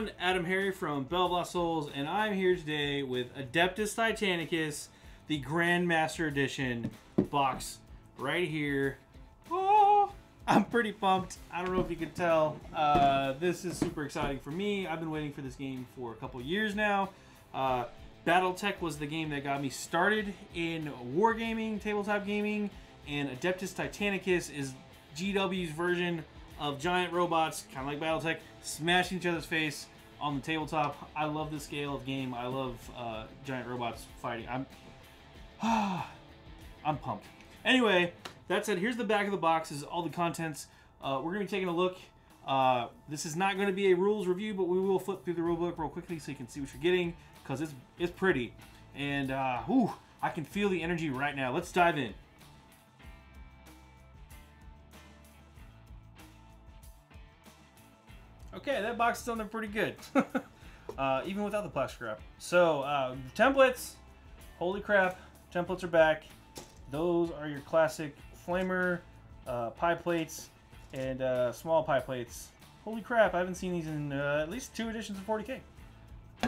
everyone, AdamHarry from BoLS, and I'm here today with Adeptus Titanicus, the Grandmaster Edition box right here. Oh, I'm pretty pumped. I don't know if you can tell. This is super exciting for me. I've been waiting for this game for a couple years now. Battletech was the game that got me started in wargaming, tabletop gaming, and Adeptus Titanicus is GW's version of giant robots, kind of like Battletech, smashing each other's face on the tabletop. I love this scale of game. I love giant robots fighting. I'm pumped. Anyway, that said, here's the back of the box. This is all the contents. We're going to be taking a look. This is not going to be a rules review, but we will flip through the rulebook real quickly so you can see what you're getting, because it's pretty. And I can feel the energy right now. Let's dive in. Okay, that box is on there pretty good, even without the plastic wrap. So, templates, holy crap, templates are back. Those are your classic flamer, pie plates, and small pie plates. Holy crap, I haven't seen these in at least 2 editions of 40K.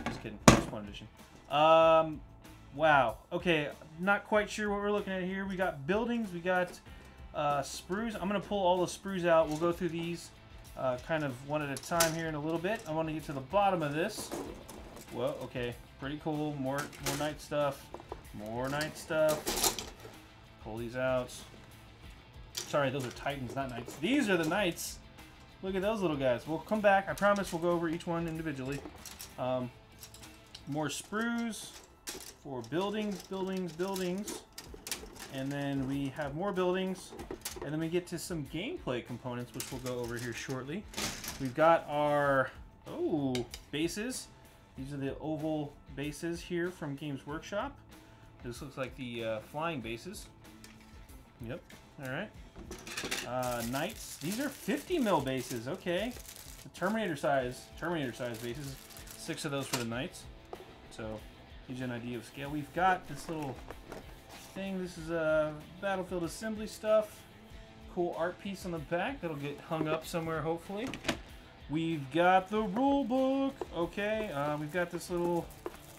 Just kidding, just 1 edition. Wow, okay, not quite sure what we're looking at here. We got buildings, we got sprues. I'm going to pull all the sprues out. We'll go through these. Kind of one at a time here in a little bit. I want to get to the bottom of this. Well, okay, pretty cool. More knight stuff. More knight stuff. Pull these out. Sorry, those are titans, not knights. These are the knights. Look at those little guys. We'll come back. I promise we'll go over each one individually. More sprues for buildings. And then we have more buildings. And then we get to some gameplay components, which we'll go over here shortly. We've got our, bases. These are the oval bases here from Games Workshop. This looks like the flying bases. Yep, all right. Knights. These are 50 mil bases, okay. The Terminator size bases. 6 of those for the knights. So, gives you an idea of scale. We've got this little thing. This is battlefield assembly stuff. Cool art piece on the back that'll get hung up somewhere, hopefully. We've got the rule book. Okay, we've got this little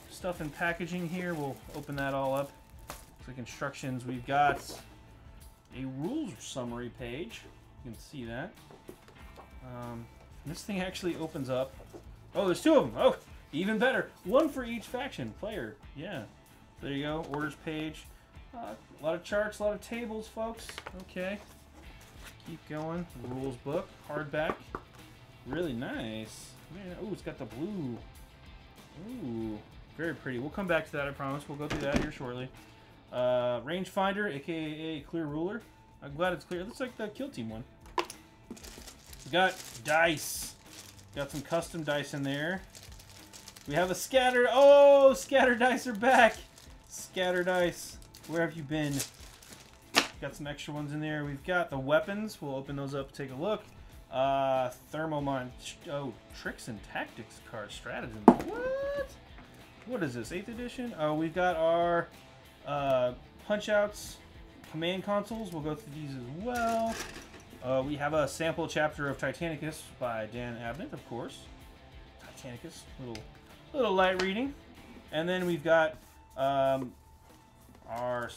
stuff in packaging here. We'll open that all up. Looks like instructions. We've got a rules summary page. You can see that. This thing actually opens up. Oh, there's 2 of them. Oh, even better. 1 for each faction player. Yeah. There you go. Orders page. A lot of charts, a lot of tables, folks. Okay. Keep going. Rules book, hardback. Really nice. Man, oh, it's got the blue. Ooh, very pretty. We'll come back to that, I promise. We'll go through that here shortly. Rangefinder, aka clear ruler. I'm glad it's clear. It looks like the Kill Team one. We got dice. Got some custom dice in there. We have a scatter. Oh, scatter dice are back. Scatter dice. Where have you been? Got some extra ones in there. We've got the weapons. We'll open those up, take a look. Thermomine. Oh, tricks and tactics card stratagems. What? What is this? 8th edition? Oh, we've got our punch outs, command consoles. We'll go through these as well. We have a sample chapter of Titanicus by Dan Abnett, of course. Titanicus, little light reading, and then we've got our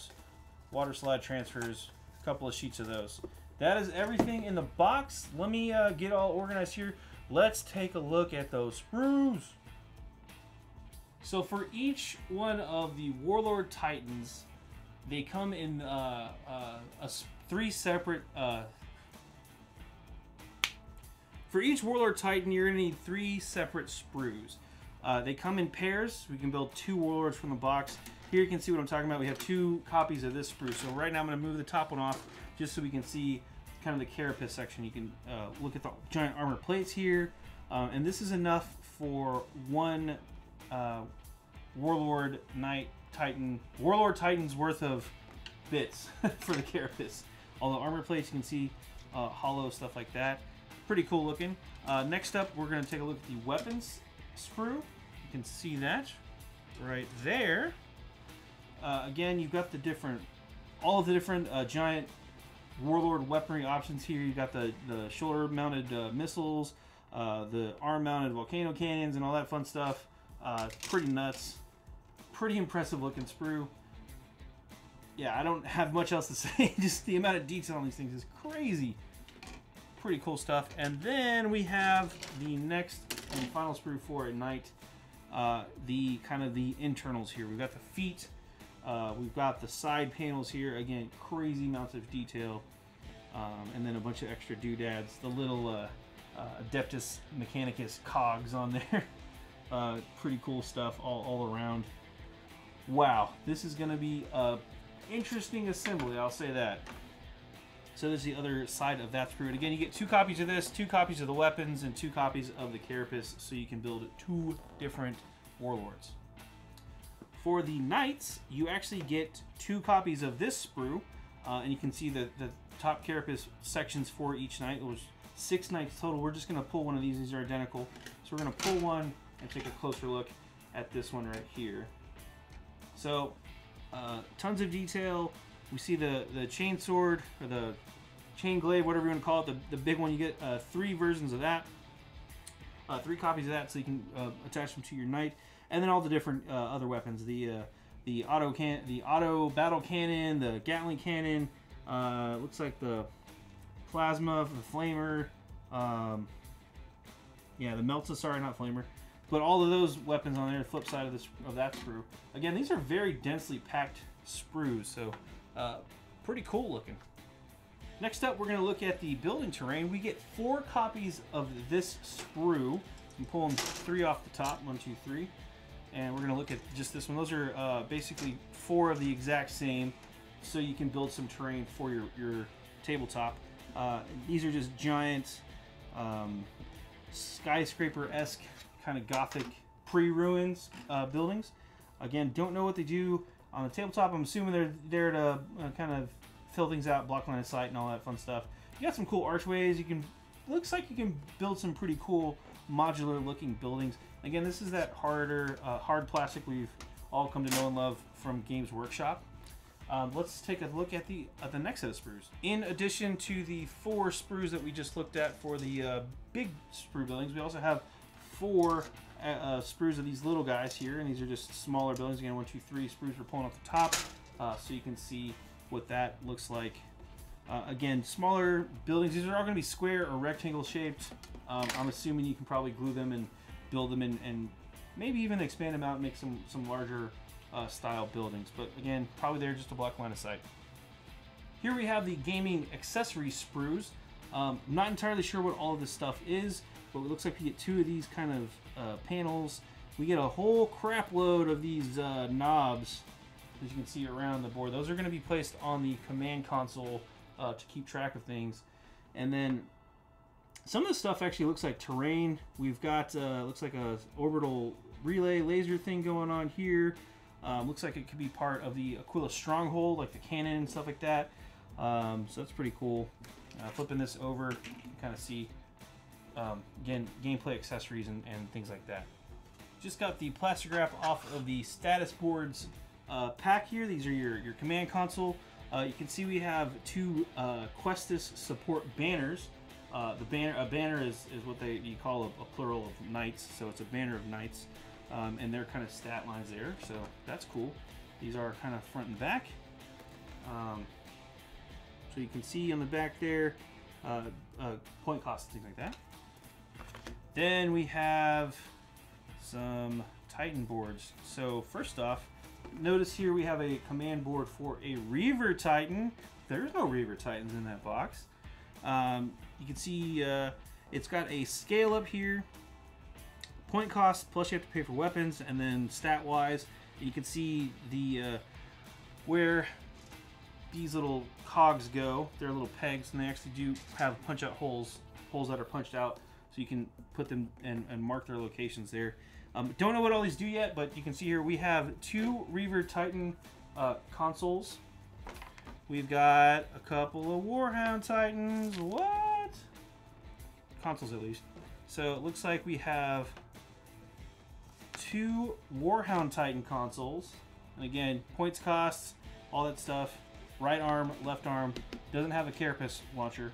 water slide transfers, a couple of sheets of those. That is everything in the box. Let me get all organized here. Let's take a look at those sprues. So for each one of the Warlord Titans, they come in 3 separate... for each Warlord Titan, you're going to need 3 separate sprues. They come in pairs. We can build 2 Warlords from the box. Here you can see what I'm talking about. We have 2 copies of this sprue. So right now I'm going to move the top one off just so we can see kind of the carapace section. You can look at the giant armor plates here. And this is enough for 1 Warlord Knight Titan, Warlord Titan's worth of bits for the carapace. All the armor plates, you can see hollow, stuff like that. Pretty cool looking. Next up, we're going to take a look at the weapons sprue. You can see that right there. Again, you've got all of the different giant Warlord weaponry options here. You've got the shoulder-mounted missiles, the arm-mounted volcano cannons and all that fun stuff. Pretty nuts. Pretty impressive looking sprue. Yeah, I don't have much else to say. Just the amount of detail on these things is crazy. Pretty cool stuff. And then we have the next and final sprue for at night. The kind of the internals here. We've got the feet. We've got the side panels here. Again, crazy amounts of detail. And then a bunch of extra doodads. The little Adeptus Mechanicus cogs on there. Pretty cool stuff all around. Wow, this is going to be a interesting assembly, I'll say that. So there's the other side of that sprue. And again, you get 2 copies of this, 2 copies of the weapons, and 2 copies of the carapace, so you can build 2 different warlords. For the knights, you actually get 2 copies of this sprue, and you can see the top carapace sections for each knight. There's 6 knights total. We're just going to pull one of these. These are identical. So we're going to pull one and take a closer look at this one right here. So, tons of detail. We see the chain sword, or the chain glaive, whatever you want to call it, the big one. You get 3 versions of that, 3 copies of that, so you can attach them to your knight, and then all the different other weapons. The auto battle cannon, the Gatling cannon. Looks like the plasma, the flamer. Yeah, the melta. Sorry, not flamer. But all of those weapons on there, the flip side of that sprue. Again, these are very densely packed sprues, so pretty cool looking. Next up, we're going to look at the building terrain. We get 4 copies of this sprue. I'm pulling 3 off the top, 1, 2, 3. And we're going to look at just this one. Those are basically 4 of the exact same, so you can build some terrain for your tabletop. These are just giant skyscraper-esque kind of gothic pre-ruins buildings. Again, don't know what they do on the tabletop. I'm assuming they're there to kind of fill things out, block line of sight, and all that fun stuff. You got some cool archways. Looks like you can build some pretty cool modular-looking buildings. Again, this is that hard plastic we've all come to know and love from Games Workshop. Let's take a look at the next set of sprues. In addition to the 4 sprues that we just looked at for the big sprue buildings, we also have 4 sprues of these little guys here, and these are just smaller buildings. Again, 1, 2, 3 sprues we're pulling off the top, so you can see what that looks like. Again, smaller buildings. These are all going to be square or rectangle shaped. I'm assuming you can probably glue them and build them and maybe even expand them out and make some larger style buildings. But again, probably there just to block line of sight. Here we have the gaming accessory sprues. I'm not entirely sure what all of this stuff is, but it looks like we get 2 of these kind of panels. We get a whole crap load of these knobs, as you can see around the board. Those are going to be placed on the command console to keep track of things. And then some of the stuff actually looks like terrain. We've got looks like a orbital relay laser thing going on here. Looks like it could be part of the Aquila stronghold, like the cannon and stuff like that. So that's pretty cool. Flipping this over, you can kind of see again, gameplay accessories and things like that. Just got the plastic wrap off of the status boards pack here. These are your command console. You can see we have 2 Questus support banners. A banner is what you call a plural of knights, so it's a banner of knights, and they're kind of stat lines there, so that's cool. These are kind of front and back. So you can see on the back there, point costs, things like that. Then we have some Titan boards. So first off, notice here we have a command board for a Reaver Titan. There's no Reaver Titans in that box. You can see it's got a scale up here. Point cost, plus you have to pay for weapons, and then stat-wise, you can see the where these little cogs go. They're little pegs, and they actually do have punch-out holes that are punched out, so you can put them and mark their locations there. Don't know what all these do yet, but you can see here we have 2 Reaver Titan consoles. We've got a couple of Warhound Titans. What? Consoles, at least. So it looks like we have 2 Warhound Titan consoles. And again, points, costs, all that stuff. Right arm, left arm. Doesn't have a carapace launcher.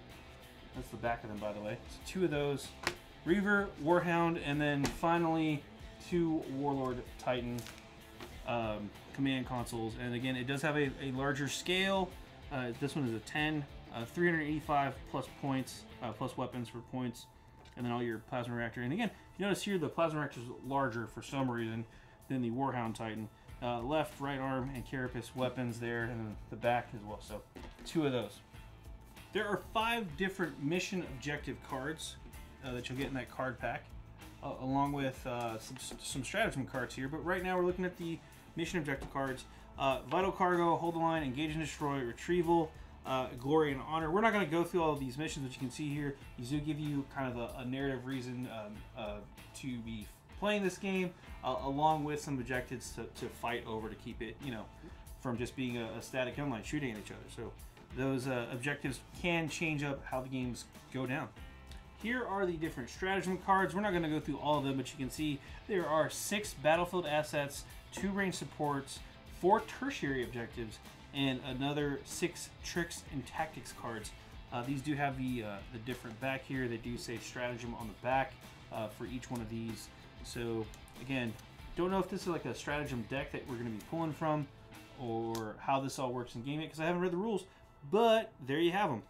That's the back of them, by the way. So 2 of those. Reaver, Warhound, and then finally 2 Warlord Titan command consoles. And again, it does have a larger scale. This one is a 10, 385 plus points, plus weapons for points, and then all your plasma reactor. And again, you notice here the plasma reactor is larger for some reason than the Warhound Titan. Left, right arm, and carapace weapons there, and then the back as well. So 2 of those. There are 5 different mission objective cards that you'll get in that card pack, along with some stratagem cards here. But right now we're looking at the mission objective cards. Vital Cargo, Hold the Line, Engage and Destroy, Retrieval, Glory and Honor. We're not going to go through all of these missions, but you can see here, these do give you kind of a narrative reason to be playing this game, along with some objectives to fight over to keep it, you know, from just being a static gunline shooting at each other. So those objectives can change up how the games go down. Here are the different stratagem cards. We're not going to go through all of them, but you can see there are 6 battlefield assets, 2 range supports, 4 tertiary objectives, and another 6 tricks and tactics cards. These do have the different back here. They do say stratagem on the back for each one of these. So again, don't know if this is like a stratagem deck that we're going to be pulling from, or how this all works in game yet, because I haven't read the rules, but there you have them.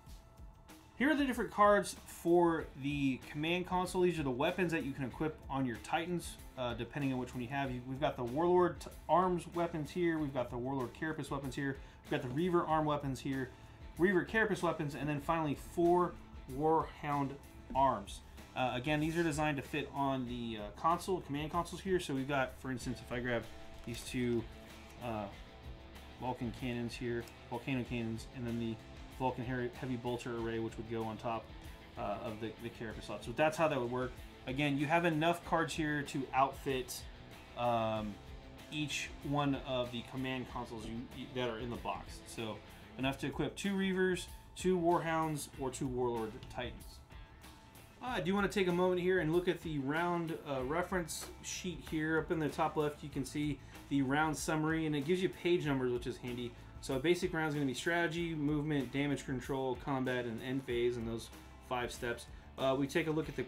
Here are the different cards for the command console. These are the weapons that you can equip on your Titans, depending on which one you have. We've got the Warlord arms weapons here. We've got the Warlord carapace weapons here. We've got the Reaver arm weapons here. Reaver carapace weapons, and then finally 4 Warhound arms. Again, these are designed to fit on the command consoles here. So we've got, for instance, if I grab these 2 Vulcan cannons here, volcano cannons, and then the Vulcan heavy bolter array, which would go on top of the carapace slot. So that's how that would work. Again, you have enough cards here to outfit each one of the command consoles that are in the box. So enough to equip 2 Reavers, 2 Warhounds, or 2 Warlord Titans. I do want to take a moment here and look at the round reference sheet here. Up in the top left, you can see the round summary, and it gives you page numbers, which is handy. So a basic round is going to be strategy, movement, damage control, combat, and end phase, and those 5 steps. We take a look at the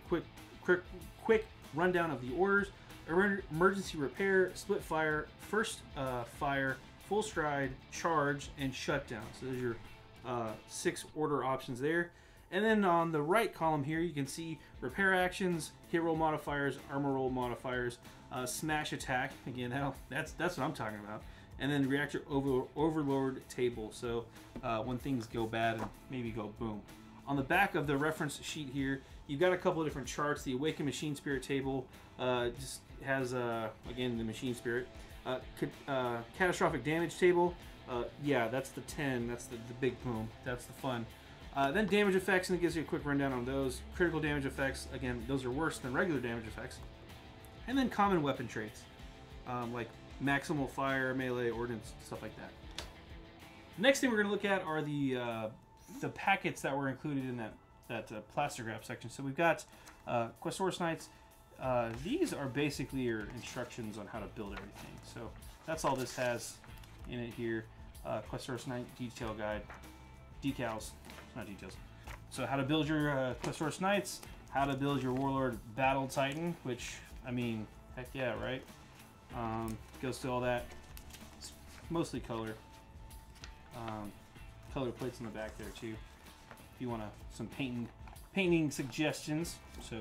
quick rundown of the orders: emergency repair, split fire, first fire, full stride, charge, and shutdown. So there's your 6 order options there. And then on the right column here, you can see repair actions, hit roll modifiers, armor roll modifiers, smash attack. Again, that's what I'm talking about. And then reactor overload table. So when things go bad and maybe go boom. On the back of the reference sheet here, you've got a couple of different charts. The Awakened Machine Spirit table just has, again, the Machine Spirit. Catastrophic damage table. Yeah, that's the 10. That's the big boom. That's the fun. Then damage effects, and it gives you a quick rundown on those. Critical damage effects, again, those are worse than regular damage effects. And then common weapon traits, like maximal fire, melee, ordnance, stuff like that. Next thing we're going to look at are the packets that were included in that plastograph section. So we've got Questoris Knights. These are basically your instructions on how to build everything. So that's all this has in it here. Questoris Knight detail guide. Decals, not details. So how to build your Questoris Knights, how to build your Warlord Battle Titan, which, I mean, heck yeah, right? Goes to all that. It's mostly color. Color plates in the back there too, if you want some painting suggestions. So,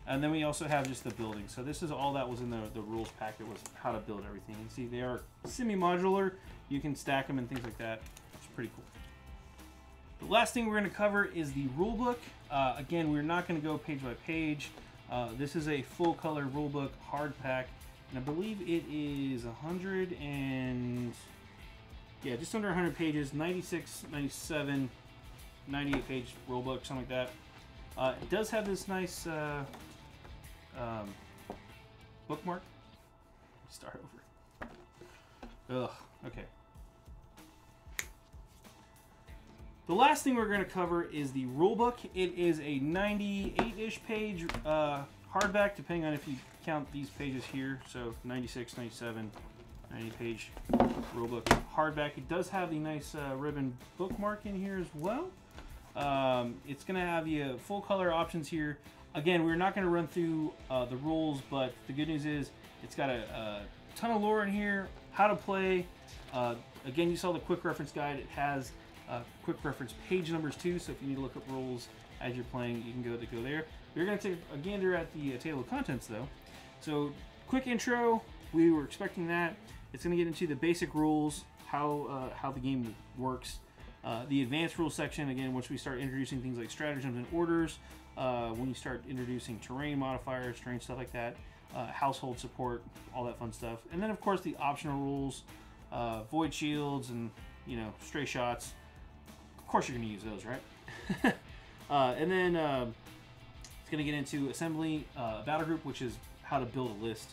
and then we also have just the building. So this is all that was in the rules packet, was how to build everything. And see, they are semi-modular. You can stack them and things like that. It's pretty cool. The last thing we're going to cover is the rulebook. Again, we're not going to go page by page. This is a full color rulebook hardback, and I believe it is 100 and just under 100 pages, 96, 97, 98 page rulebook, something like that. It does have this nice bookmark. Start over. Ugh. Okay. The last thing we're going to cover is the rulebook. It is a 98-ish page hardback, depending on if you count these pages here. So 96, 97, 90 page rulebook hardback. It does have the nice ribbon bookmark in here as well. It's going to have you full color options here Again, we're not going to run through the rules, but the good news is it's got a ton of lore in here, how to play. Again, you saw the quick reference guide. It has quick reference page numbers too, so if you need to look up rules as you're playing, you can go there. We're going to take a gander at the table of contents though. So, quick intro. We were expecting that. It's going to get into the basic rules, how the game works. The advanced rules section, again, once we start introducing things like stratagems and orders, when you start introducing terrain modifiers, terrain stuff like that, household support, all that fun stuff. And then, of course, the optional rules, void shields and, you know, stray shots. Of course you're going to use those, right? And then it's going to get into assembly, battle group, which is how to build a list.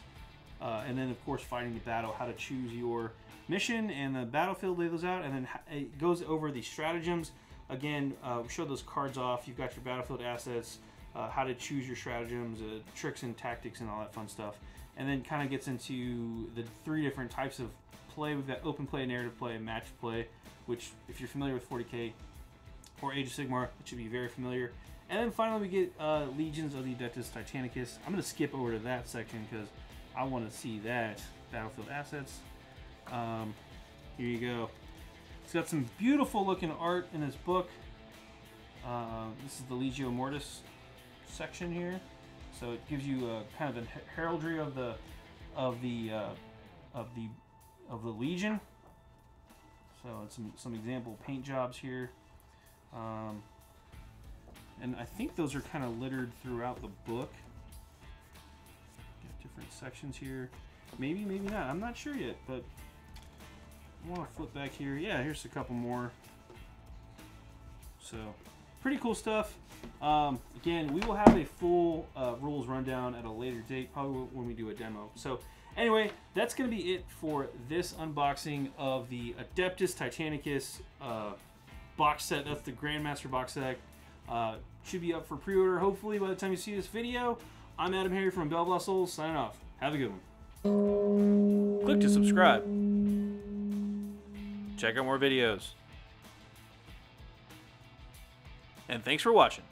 And then, of course, fighting the battle, how to choose your mission and the battlefield, lay those out. And then it goes over the stratagems. Again, show those cards off. You've got your battlefield assets, how to choose your stratagems, tricks and tactics and all that fun stuff. And then kind of gets into the 3 different types of play. We've got open play, narrative play, and match play, which if you're familiar with 40K or Age of Sigmar, it should be very familiar. And then finally we get Legions of the Adeptus Titanicus. I'm going to skip over to that section because I want to see that. Battlefield assets. Here you go. It's got some beautiful looking art in this book. This is the Legio Mortis section here, so it gives you kind of the heraldry of the Legion. So it's some example paint jobs here, and I think those are kind of littered throughout the book. Got different sections here. Maybe, maybe not. I'm not sure yet, but I want to flip back here. Yeah, here's a couple more. So, pretty cool stuff. Again, we will have a full rules rundown at a later date, probably when we do a demo. So, anyway, that's going to be it for this unboxing of the Adeptus Titanicus box set. That's the Grandmaster box set. Should be up for pre-order, hopefully, by the time you see this video. I'm AdamHarry from BoLS, signing off. Have a good one. Click to subscribe. Check out more videos. And thanks for watching.